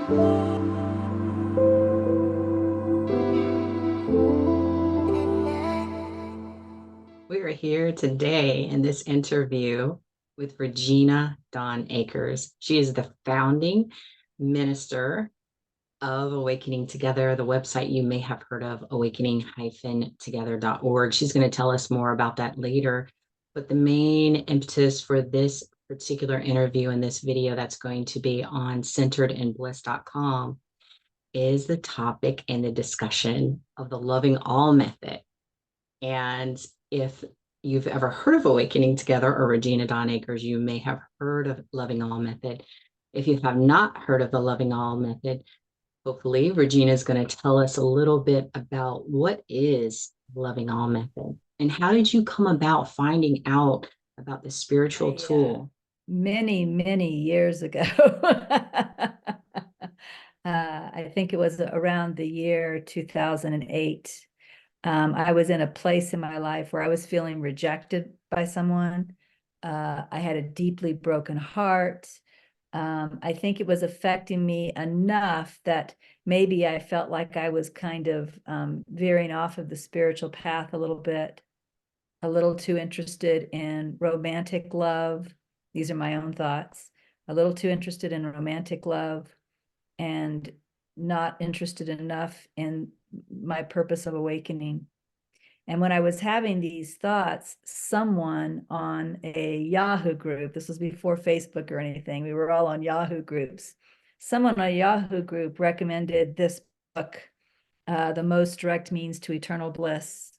We are here today in this interview with Regina Dawn Akers. She is the founding minister of Awakening Together, the website you may have heard of, awakening-together.org. She's going to tell us more about that later. But the main impetus for this particular interview and this video that's going to be on centeredinbliss.com is the topic and the discussion of the loving all method. And if you've ever heard of Awakening Together or Regina Dawn Akers, you may have heard of Loving All Method. If you have not heard of the Loving All Method, hopefully Regina is going to tell us a little bit about what is Loving All Method and how did you come about finding out about the spiritual tool? Many, many years ago. I think it was around the year 2008. I was in a place in my life where I was feeling rejected by someone. I had a deeply broken heart. I think it was affecting me enough that maybe I felt like I was kind of veering off of the spiritual path a little bit, a little too interested in romantic love. These are my own thoughts. A little too interested in romantic love and not interested enough in my purpose of awakening. And when I was having these thoughts, someone on a Yahoo group, this was before Facebook or anything, we were all on Yahoo groups. Someone on a Yahoo group recommended this book, The Most Direct Means to Eternal Bliss.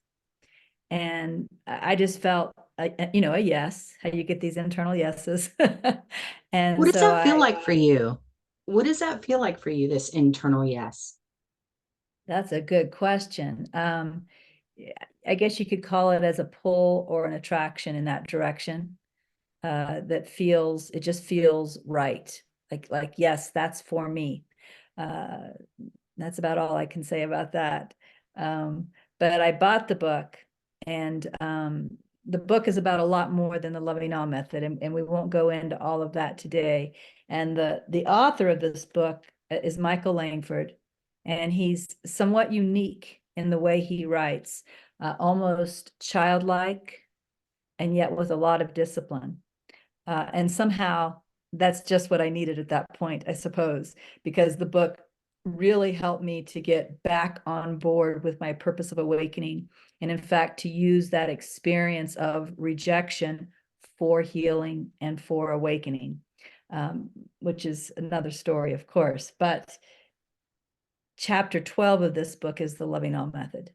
And I just felt, a yes, how you get these internal yeses. And What does so that feel like for you? What does that feel like for you, this internal yes? that's a good question. I guess you could call it as a pull or an attraction in that direction. It just feels right. Like, yes, that's for me. Uh, that's about all I can say about that. But I bought the book, and the book is about a lot more than the Loving All Method, and we won't go into all of that today. And the author of this book is Michael Langford, and he's somewhat unique in the way he writes, almost childlike, and yet with a lot of discipline. And somehow that's just what I needed at that point, I suppose, because the book really helped me to get back on board with my purpose of awakening. And in fact, to use that experience of rejection for healing and for awakening, which is another story, of course. But chapter 12 of this book is the Loving All Method.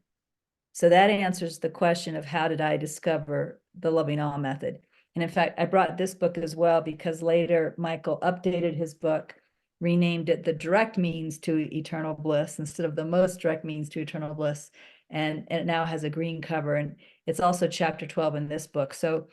So that answers the question of how did I discover the Loving All Method? And in fact, I brought this book as well because later Michael updated his book, renamed it The Direct Means to Eternal Bliss instead of The Most Direct Means to Eternal Bliss. And it now has a green cover, and it's also chapter 12 in this book. So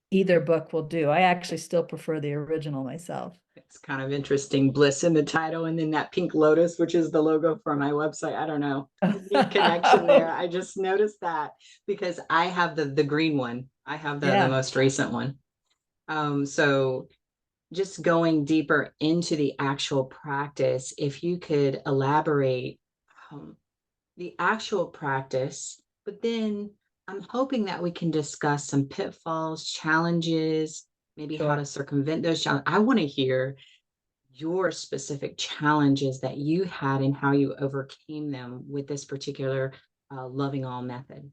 either book will do. I actually still prefer the original myself. It's kind of interesting, bliss in the title, and then that pink lotus, which is the logo for my website. I don't know, neat connection there. I just noticed that because I have the green one. I have the most recent one. So just going deeper into the actual practice, if you could elaborate the actual practice, but then I'm hoping that we can discuss some pitfalls, challenges, maybe how to circumvent those challenges. I want to hear your specific challenges that you had and how you overcame them with this particular loving all method.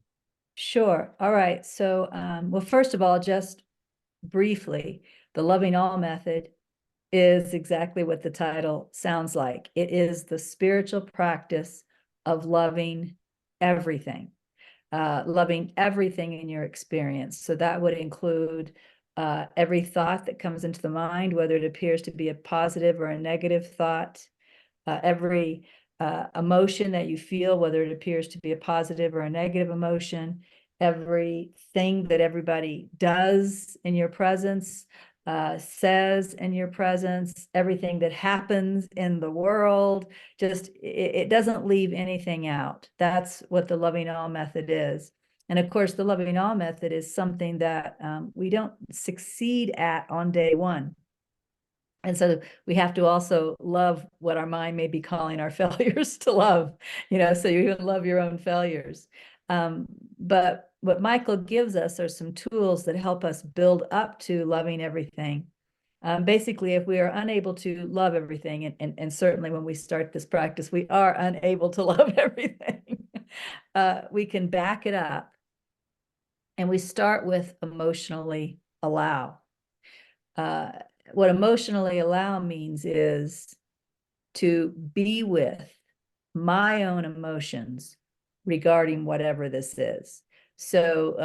Sure. All right. So, well, first of all, just briefly, the Loving All Method is exactly what the title sounds like. It is the spiritual practice of loving everything in your experience. So that would include every thought that comes into the mind, whether it appears to be a positive or a negative thought, every emotion that you feel, whether it appears to be a positive or a negative emotion, everything that everybody does in your presence, says in your presence, everything that happens in the world, just it doesn't leave anything out. That's what the Loving All Method is. And of course, the Loving All Method is something that we don't succeed at on day one. And so we have to also love what our mind may be calling our failures to love, so you even love your own failures. But what Michael gives us are some tools that help us build up to loving everything. Basically, if we are unable to love everything, and certainly when we start this practice, we are unable to love everything, we can back it up. And we start with emotionally allow. What emotionally allow means is to be with my own emotions regarding whatever this is. So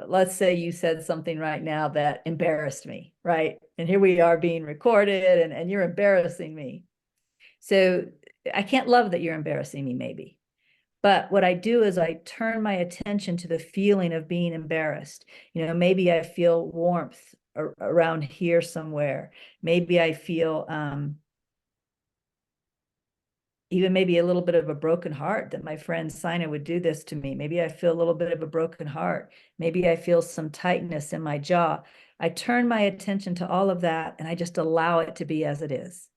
let's say you said something right now that embarrassed me, right? And here we are being recorded, and you're embarrassing me. So I can't love that you're embarrassing me, maybe. But what I do is I turn my attention to the feeling of being embarrassed. Maybe I feel warmth around here somewhere. Maybe I feel even maybe a little bit of a broken heart that my friend Sina would do this to me. Maybe I feel a little bit of a broken heart. Maybe I feel some tightness in my jaw. I turn my attention to all of that, and I just allow it to be as it is.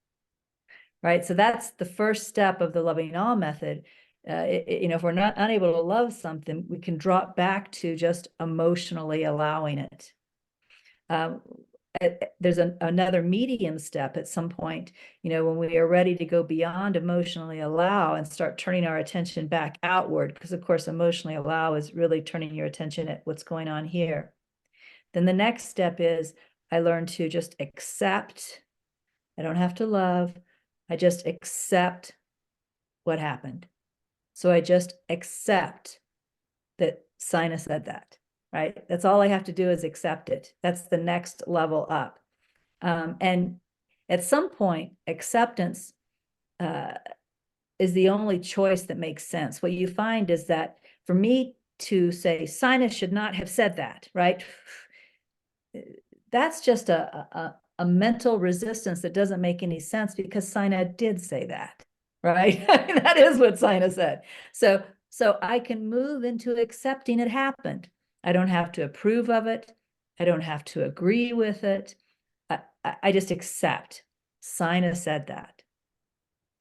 Right? So that's the first step of the loving all method. If we're not unable to love something, we can drop back to just emotionally allowing it. There's another medium step at some point, when we are ready to go beyond emotionally allow and start turning our attention back outward, because of course, emotionally allow is really turning your attention at what's going on here. Then the next step is I learn to just accept. I don't have to love. I just accept what happened. So I just accept that Sina said that, right? That's all I have to do is accept it. That's the next level up. And at some point, acceptance is the only choice that makes sense. What you find is that for me to say, Sina should not have said that, right? That's just a mental resistance that doesn't make any sense, because Sina did say that, right? That is what Sina said. So I can move into accepting it happened. I don't have to approve of it. I don't have to agree with it. I just accept. Sina said that.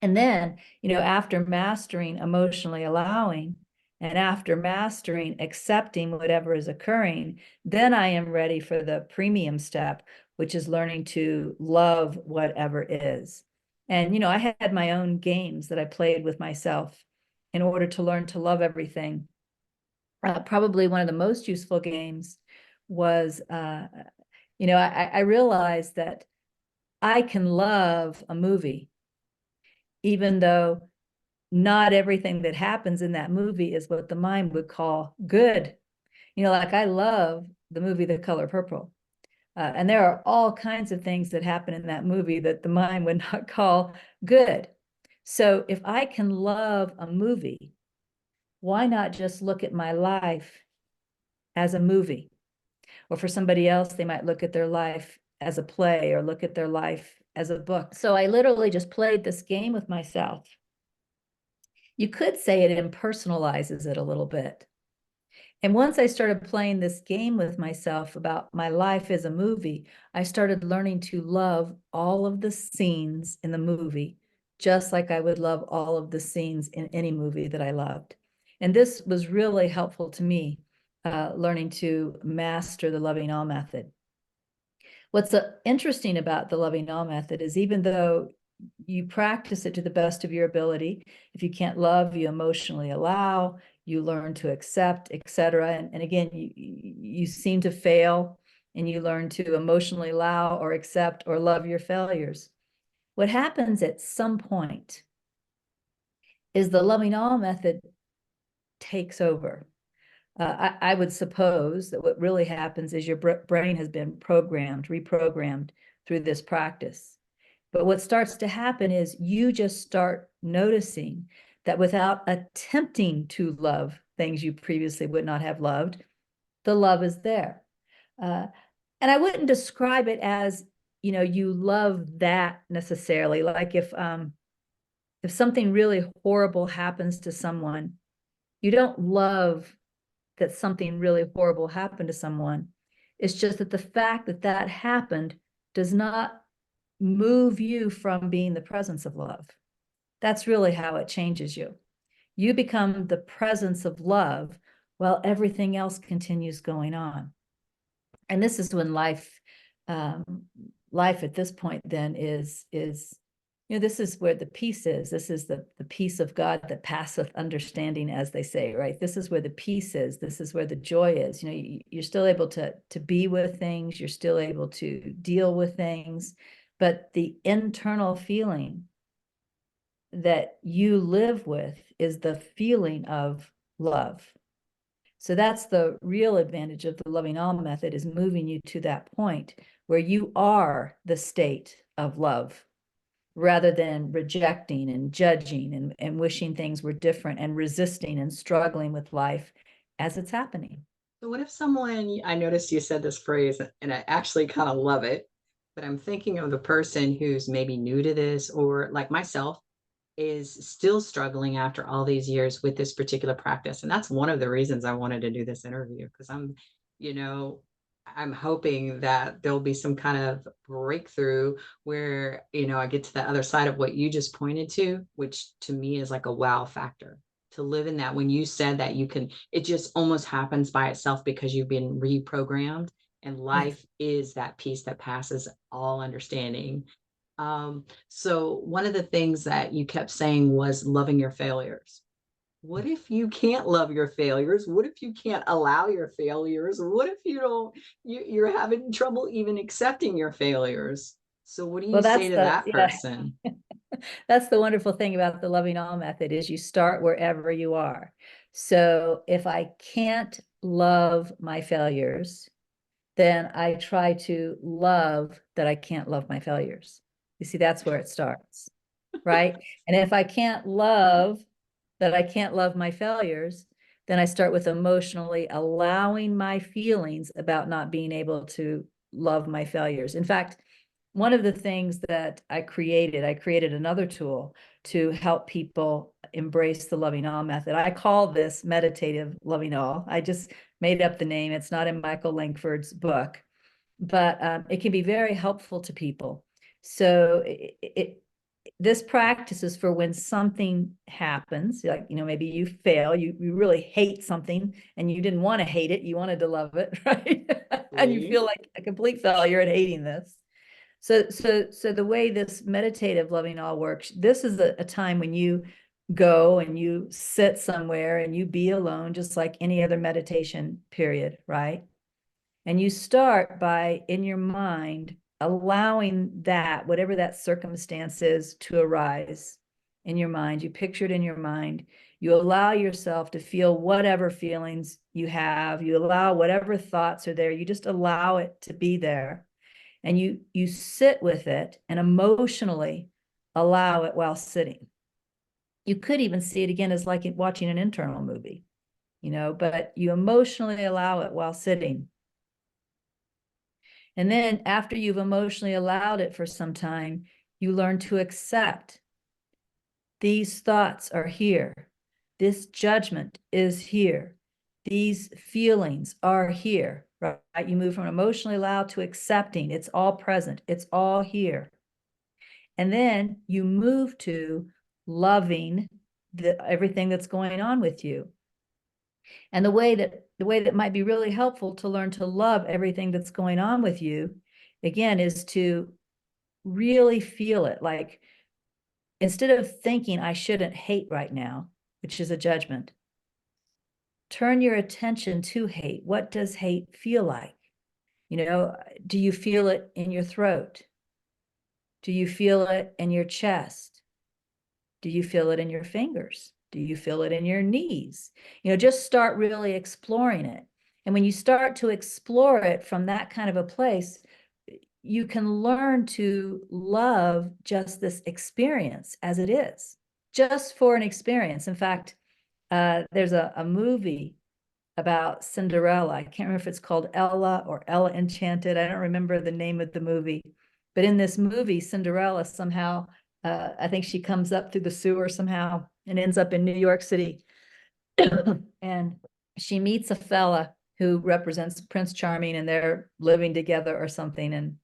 And then, after mastering emotionally allowing, and after mastering accepting whatever is occurring, then I am ready for the premium step, which is learning to love whatever is. And, I had my own games that I played with myself in order to learn to love everything. Probably one of the most useful games was, I realized that I can love a movie, even though not everything that happens in that movie is what the mind would call good. Like I love the movie The Color Purple. And there are all kinds of things that happen in that movie that the mind would not call good. So if I can love a movie, why not just look at my life as a movie? Or for somebody else, they might look at their life as a play, or look at their life as a book. So I literally just played this game with myself. You could say it impersonalizes it a little bit. And once I started playing this game with myself about my life as a movie, I started learning to love all of the scenes in the movie, just like I would love all of the scenes in any movie that I loved. And this was really helpful to me, learning to master the loving all method. What's interesting about the loving all method is, even though you practice it to the best of your ability, if you can't love, you emotionally allow, you learn to accept, etc. And again, you seem to fail, and you learn to emotionally allow or accept or love your failures. What happens at some point is the loving all method takes over. I would suppose that what really happens is your brain has been reprogrammed through this practice. But what starts to happen is you just start noticing that without attempting to love things you previously would not have loved, the love is there. And I wouldn't describe it as, you love that necessarily. Like if something really horrible happens to someone, you don't love that something really horrible happened to someone. It's just that the fact that that happened does not move you from being the presence of love. That's really how it changes you. You become the presence of love while everything else continues going on. And this is when life at this point then is, this is where the peace is. This is the peace of God that passeth understanding, as they say, right? This is where the peace is. This is where the joy is. You're still able to be with things. You're still able to deal with things, but the internal feeling that you live with is the feeling of love. So that's the real advantage of the loving all method, is moving you to that point where you are the state of love, rather than rejecting and judging and wishing things were different and resisting and struggling with life as it's happening. So what if someone, I noticed you said this phrase and I actually kind of love it, but I'm thinking of the person who's maybe new to this, or like myself, is still struggling after all these years with this particular practice. And that's one of the reasons I wanted to do this interview, because you know, I'm hoping that there'll be some kind of breakthrough where, I get to the other side of what you just pointed to, which to me is like a wow factor. To live in that, when you said that it just almost happens by itself because you've been reprogrammed, and life is that peace that passes all understanding. So one of the things that you kept saying was loving your failures. What if you can't love your failures? What if you can't allow your failures? What if you're having trouble even accepting your failures? So what do you Well, say that's to that person? that's the wonderful thing about the loving all method, is you start wherever you are. So if I can't love my failures, then I try to love that I can't love my failures. You see, that's where it starts, right? And if I can't love that I can't love my failures, then I start with emotionally allowing my feelings about not being able to love my failures. In fact, one of the things that I created another tool to help people embrace the loving all method. I call this meditative loving all. I just made up the name. It's not in Michael Langford's book, but it can be very helpful to people. So this practice is for when something happens, like, maybe you fail, you really hate something and you didn't want to hate it, you wanted to love it, right? And you feel like a complete failure at hating this. So the way this meditative loving all works, this is a time when you go and you sit somewhere and you be alone, just like any other meditation period, right? And you start by, in your mind, allowing that, whatever that circumstance is, to arise in your mind. You picture it in your mind. You allow yourself to feel whatever feelings you have. You allow whatever thoughts are there. You just allow it to be there. And you sit with it and emotionally allow it while sitting. You could even see it again as like watching an internal movie, but you emotionally allow it while sitting. And then after you've emotionally allowed it for some time, you learn to accept these thoughts are here. This judgment is here. These feelings are here, right? You move from emotionally allowed to accepting. It's all present. It's all here. And then you move to loving everything that's going on with you. And the way that might be really helpful to learn to love everything that's going on with you, again, is to really feel it. Like, instead of thinking I shouldn't hate right now, which is a judgment, turn your attention to hate. What does hate feel like? Do you feel it in your throat? Do you feel it in your chest? Do you feel it in your fingers? Do you feel it in your knees? Just start really exploring it. And when you start to explore it from that kind of a place, you can learn to love just this experience as it is, just for an experience. In fact, there's a movie about Cinderella. I can't remember if it's called Ella or Ella Enchanted. I don't remember the name of the movie. But in this movie, Cinderella somehow, I think she comes up through the sewer somehow and ends up in New York City. And she meets a fella who represents Prince Charming, and they're living together or something. And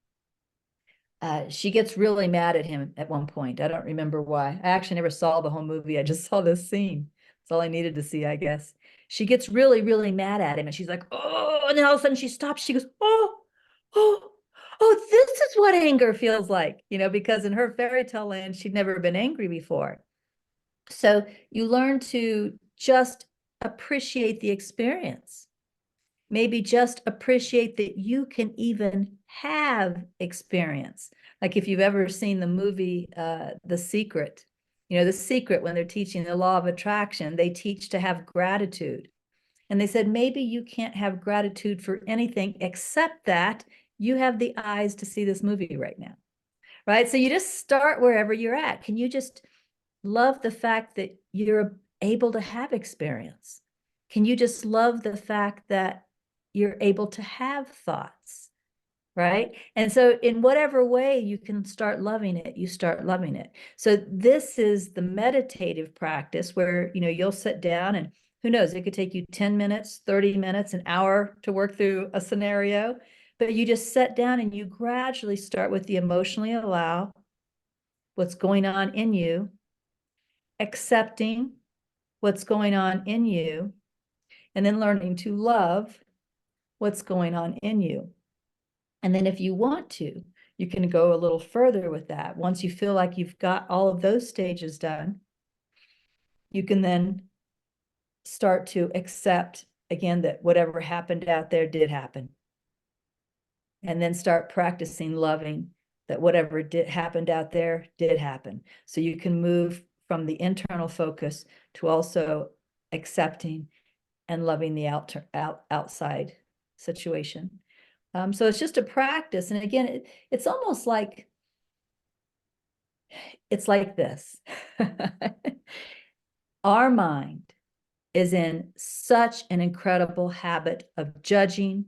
she gets really mad at him at one point. I don't remember why. I actually never saw the whole movie. I just saw this scene. That's all I needed to see, I guess. She gets really, really mad at him, and she's like, oh, and then all of a sudden she stops. She goes, oh, oh, oh, this is what anger feels like, because in her fairy tale land, she'd never been angry before. So you learn to just appreciate the experience. Maybe just appreciate that you can even have experience. Like if you've ever seen the movie The Secret, The Secret, when they're teaching the law of attraction, they teach to have gratitude. And they said, maybe you can't have gratitude for anything except that you have the eyes to see this movie right now. Right? So you just start wherever you're at. Can you just love the fact that you're able to have experience? Can you just love the fact that you're able to have thoughts, right? And so in whatever way you can start loving it, you start loving it. So this is the meditative practice where, you'll sit down, and who knows, it could take you 10 minutes, 30 minutes, an hour to work through a scenario, but you just sit down and you gradually start with the emotionally allow what's going on in you, accepting what's going on in you, and then learning to love what's going on in you. And then if you want to, you can go a little further with that. Once you feel like you've got all of those stages done, you can then start to accept again that whatever happened out there did happen. And then start practicing loving that whatever happened out there did happen. So you can move from the internal focus to also accepting and loving the outside situation. So it's just a practice. And again, it's almost like, it's like this. Our mind is in such an incredible habit of judging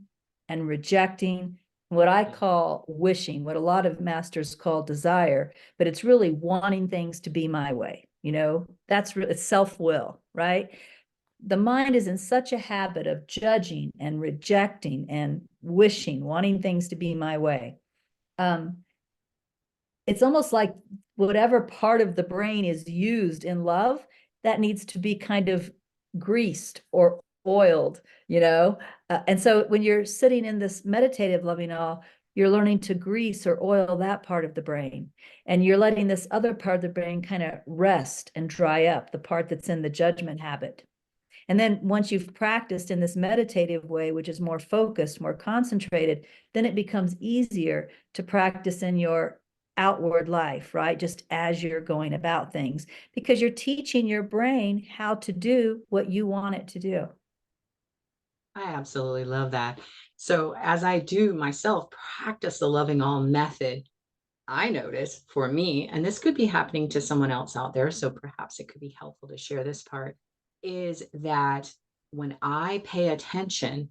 and rejecting, what I call wishing, what a lot of masters call desire, but it's really wanting things to be my way. It's self-will, right? The mind is in such a habit of judging and rejecting and wishing, wanting things to be my way. It's almost like whatever part of the brain is used in love, that needs to be kind of greased or oiled, and so when you're sitting in this meditative loving all, you're learning to grease or oil that part of the brain, and you're letting this other part of the brain kind of rest and dry up, the part that's in the judgment habit. And then once you've practiced in this meditative way, which is more focused, more concentrated, then it becomes easier to practice in your outward life, right? Just as you're going about things, because you're teaching your brain how to do what you want it to do. I absolutely love that. So as I do myself practice the loving all method, I notice for me, and this could be happening to someone else out there, so perhaps it could be helpful to share this part, is that when I pay attention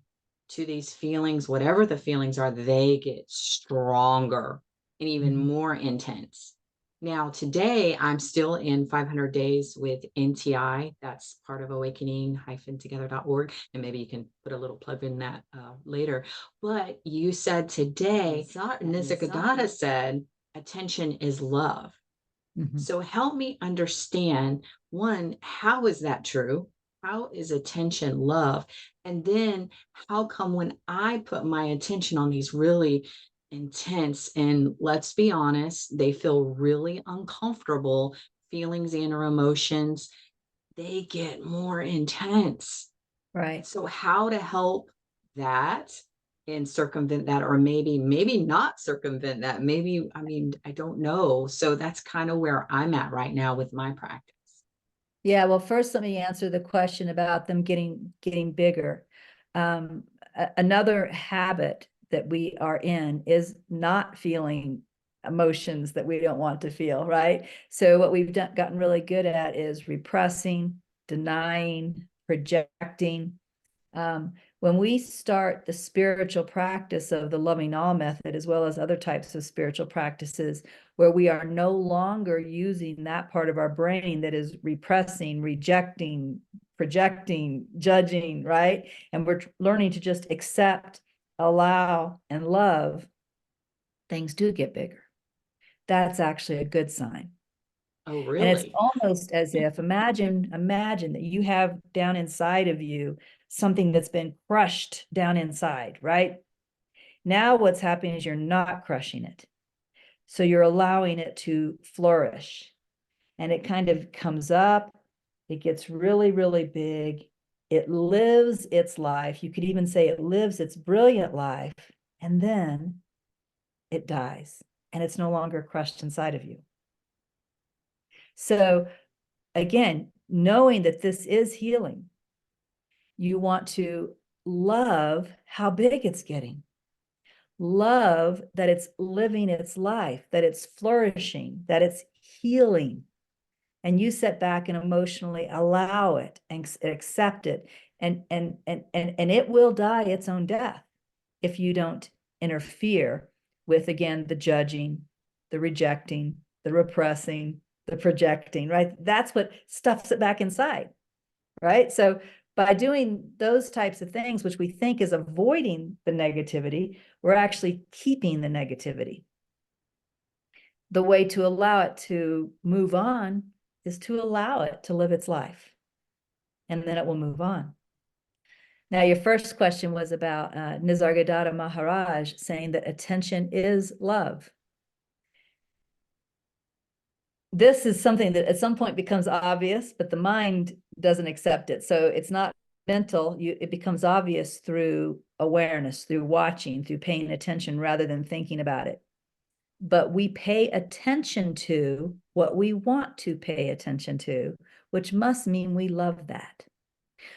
to these feelings, whatever the feelings are, they get stronger and even more intense. Now, today, I'm still in 500 days with NTI. That's part of awakening-together.org. And maybe you can put a little plug in that later. But you said today, Nisargadatta said, attention is love. So help me understand, one, how is that true? How is attention love? And then how come when I put my attention on these really intense, and let's be honest, they feel really uncomfortable feelings and or emotions, they get more intense. Right. So how to help that and circumvent that, or maybe not circumvent that, maybe, I don't know. So that's kind of where I'm at right now with my practice. Yeah, well, first let me answer the question about them getting bigger. Another habit that we are in is not feeling emotions that we don't want to feel, right? So what we've gotten really good at is repressing, denying, projecting. When we start the spiritual practice of the loving all method, as well as other types of spiritual practices, where we are no longer using that part of our brain that is repressing, rejecting, projecting, judging, right? And we're learning to just accept, allow, and love, things do get bigger. that's actually a good sign. Oh, And it's really? almost as if, imagine that you have down inside of you something that's been crushed down inside, right? Now what's happening is you're not crushing it. So you're allowing it to flourish. And it kind of comes up, it gets really, really big. It lives its life. You could even say it lives its brilliant life. And then it dies and it's no longer crushed inside of you. So again, knowing that this is healing, you want to love how big it's getting. Love that it's living its life, that it's flourishing, that it's healing. And you sit back and emotionally allow it and accept it. And it will die its own death if you don't interfere with, again, the judging, the rejecting, the repressing, the projecting, right? That's what stuffs it back inside, right? So by doing those types of things, which we think is avoiding the negativity, we're actually keeping the negativity. The way to allow it to move on is to allow it to live its life, and then it will move on. Now, your first question was about Nisargadatta Maharaj saying that attention is love. This is something that at some point becomes obvious, but the mind doesn't accept it. So it's not mental. It becomes obvious through awareness, through watching, through paying attention rather than thinking about it. But we pay attention to what we want to pay attention to, which must mean we love that.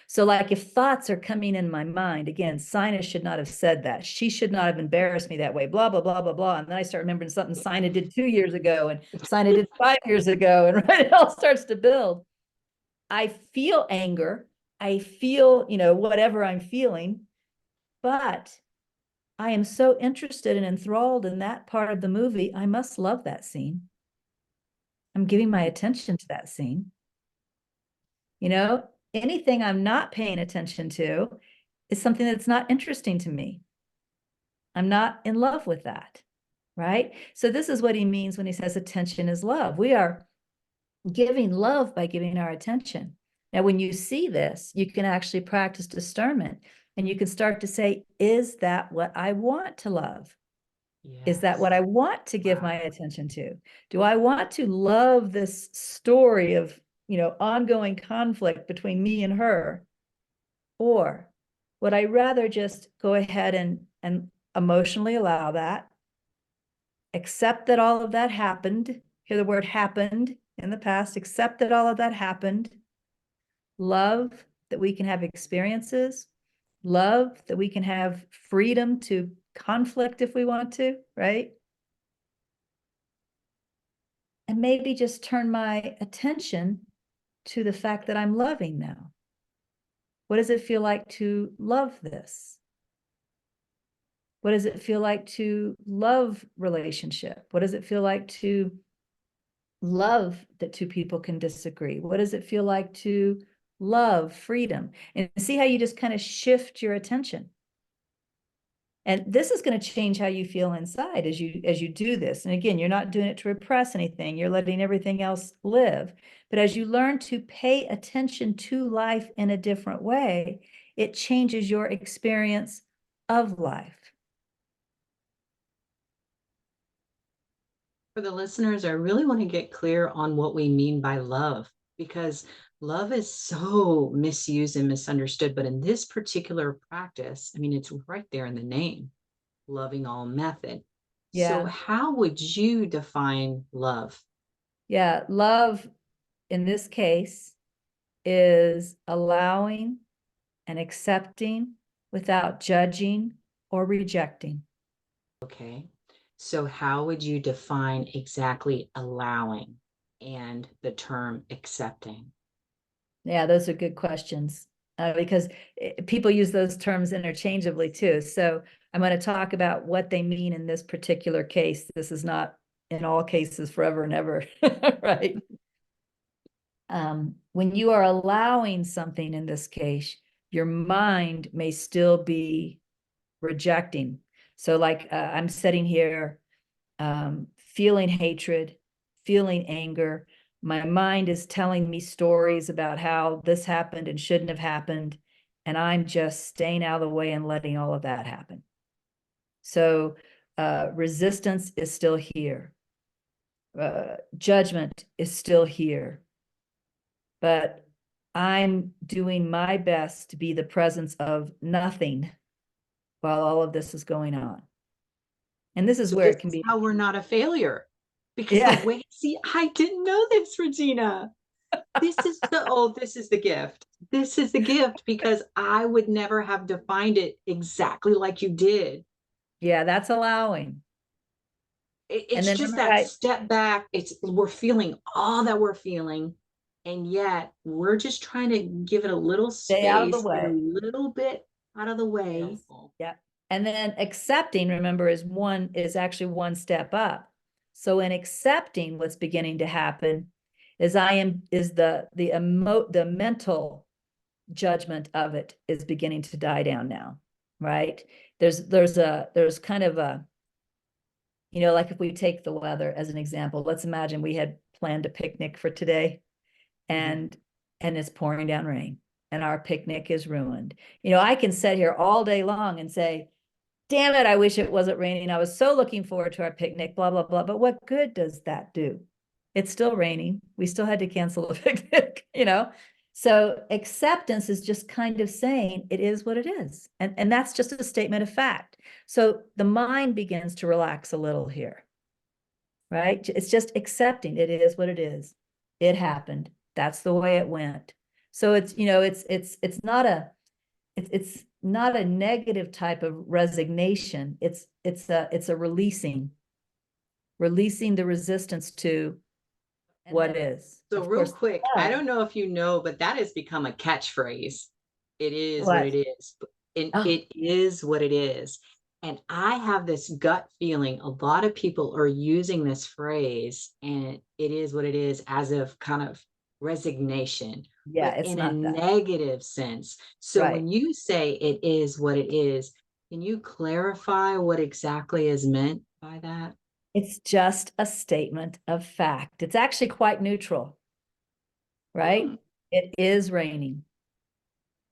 So like if thoughts are coming in my mind, again, Sina should not have said that. She should not have embarrassed me that way, blah, blah, blah, blah, blah. And then I start remembering something Sina did 2 years ago and Sina did 5 years ago. And right, it all starts to build. I feel anger. I feel, whatever I'm feeling, but I am so interested and enthralled in that part of the movie. I must love that scene. I'm giving my attention to that scene. Anything I'm not paying attention to is something that's not interesting to me. I'm not in love with that, right? So this is what he means when he says attention is love. We are giving love by giving our attention. Now, when you see this, you can actually practice discernment and you can start to say, is that what I want to love? Is that what I want to give my attention to? Do I want to love this story of, ongoing conflict between me and her? Or would I rather just go ahead and emotionally allow that, accept that all of that happened, hear the word happened in the past, accept that all of that happened, love that we can have experiences, love that we can have freedom to conflict if we want to, right? And maybe just turn my attention to the fact that I'm loving now. What does it feel like to love this? What does it feel like to love relationship? What does it feel like to love that two people can disagree? What does it feel like to love freedom? And see how you just kind of shift your attention. And this is going to change how you feel inside as you do this. And again, you're not doing it to repress anything. You're letting everything else live. But as you learn to pay attention to life in a different way, it changes your experience of life. For the listeners, I really want to get clear on what we mean by love, because love is so misused and misunderstood. But in this particular practice, I mean, it's right there in the name, loving all method. So Yeah. how would you define love? Yeah. Love in this case is allowing and accepting without judging or rejecting. Okay. So how would you define exactly allowing and the term accepting? Yeah, those are good questions because people use those terms interchangeably too. So I'm going to talk about what they mean in this particular case. This is not in all cases forever and ever, right? When you are allowing something in this case, your mind may still be rejecting. So like I'm sitting here feeling hatred, feeling anger. My mind is telling me stories about how this happened and shouldn't have happened. And I'm just staying out of the way and letting all of that happen. So resistance is still here. Judgment is still here. But I'm doing my best to be the presence of nothing while all of this is going on. And this is So where this it can is be. how we're not a failure. Because the Yeah. way, see, I didn't know this, Regina. This is the gift. This is the gift because I would never have defined it exactly like you did. Yeah, that's allowing. And It's then just remember, that step back. We're feeling all that we're feeling, and yet we're just trying to give it a little stay out of the space, get a way. little bit out of the way. Yeah. And then accepting, remember, is actually one step up. So in accepting what's beginning to happen is the mental judgment of it is beginning to die down now, right? There's kind of a, like if we take the weather as an example, let's imagine we had planned a picnic for today and Mhm. and it's pouring down rain and our picnic is ruined. I can sit here all day long and say, damn it, I wish it wasn't raining. I was so looking forward to our picnic, blah, blah, blah. But what good does that do? It's still raining. We still had to cancel the picnic. So acceptance is just kind of saying it is what it is. And that's just a statement of fact. So the mind begins to relax a little here, right? It's just accepting it is what it is. It happened. That's the way it went. So it's not a negative type of resignation. It's a releasing the resistance to what is. So Of real course, quick, I love. don't know if you know, but that has become a catchphrase. It is what it What? is. And Oh, it is what it is. And I have this gut feeling a lot of people are using this phrase, and it is what it is, as of kind of resignation, yeah, but it's in a not that. negative sense. So Right. when you say it is what it is, can you clarify what exactly is meant by that? It's just a statement of fact. It's actually quite neutral, right? Hmm. It is raining.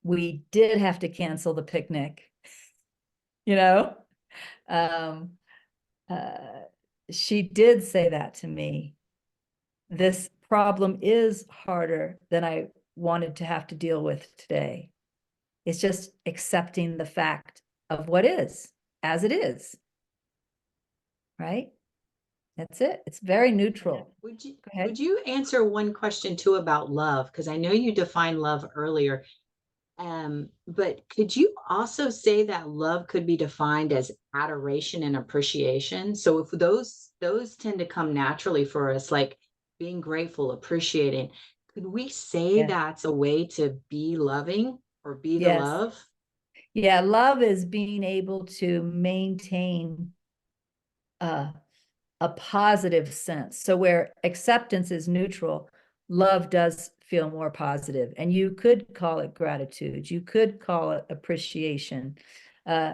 We did have to cancel the picnic, you know? Um, uh, she did say that to me. This problem is harder than I wanted to have to deal with today. It's just accepting the fact of what is as it is, right? That's it. It's very neutral. Would you Go ahead. would you answer one question too about love? Because I know you defined love earlier. But could you also say that love could be defined as adoration and appreciation? So if those tend to come naturally for us, like being grateful, appreciating, could we say Yeah. that's a way to be loving or be the Yes. love? Yeah. Love is being able to maintain uh, a positive sense. So where acceptance is neutral, love does feel more positive. And you could call it gratitude. You could call it appreciation. Uh,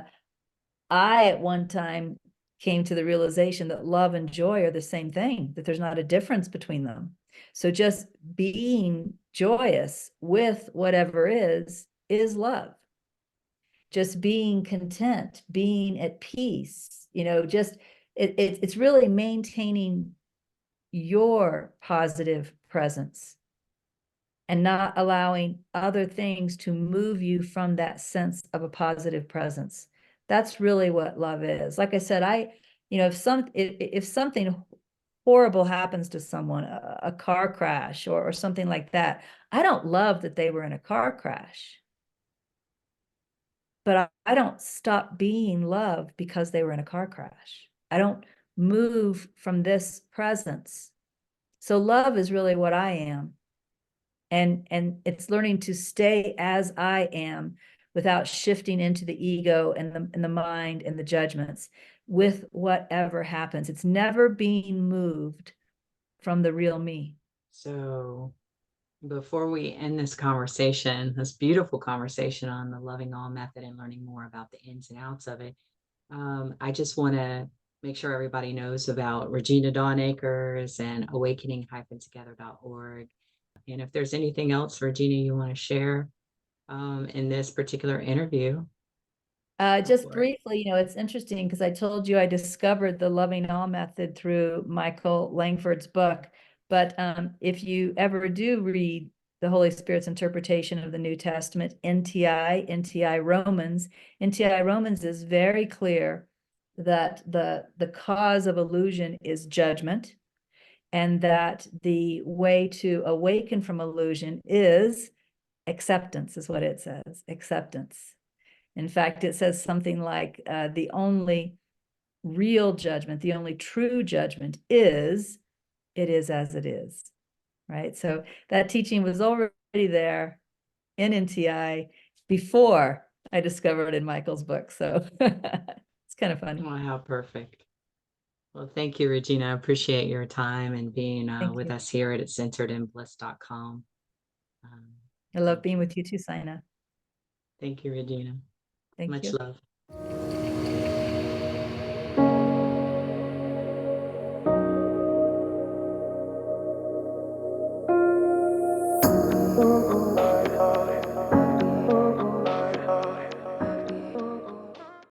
I, at one time, came to the realization that love and joy are the same thing, that there's not a difference between them. So just being joyous with whatever is love. Just being content, being at peace, just it's really maintaining your positive presence and not allowing other things to move you from that sense of a positive presence. That's really what love is. Like I said, if something horrible happens to someone, a car crash or something like that, I don't love that they were in a car crash, but I don't stop being love because they were in a car crash. I don't move from this presence. So love is really what I am. And it's learning to stay as I am without shifting into the ego and the mind and the judgments with whatever happens. It's never being moved from the real me. So before we end this conversation, this beautiful conversation on the loving all method and learning more about the ins and outs of it, I just want to make sure everybody knows about Regina Dawn Akers and awakening-together.org. And if there's anything else, Regina, you want to share in this particular interview? Just briefly, it's interesting because I told you I discovered the loving all method through Michael Langford's book. But if you ever do read the Holy Spirit's interpretation of the New Testament, NTI Romans is very clear that the cause of illusion is judgment, and that the way to awaken from illusion is acceptance, is what it says, acceptance. In fact, it says something like the only real judgment, the only true judgment is, it is as it is, right? So that teaching was already there in NTI before I discovered it in Michael's book. So it's kind of funny. Wow, how perfect. Well, thank you, Regina. I appreciate your time and being with us here at centeredinbliss.com. I love being with you too, Sina. Thank you, Regina. Thank Much you. love.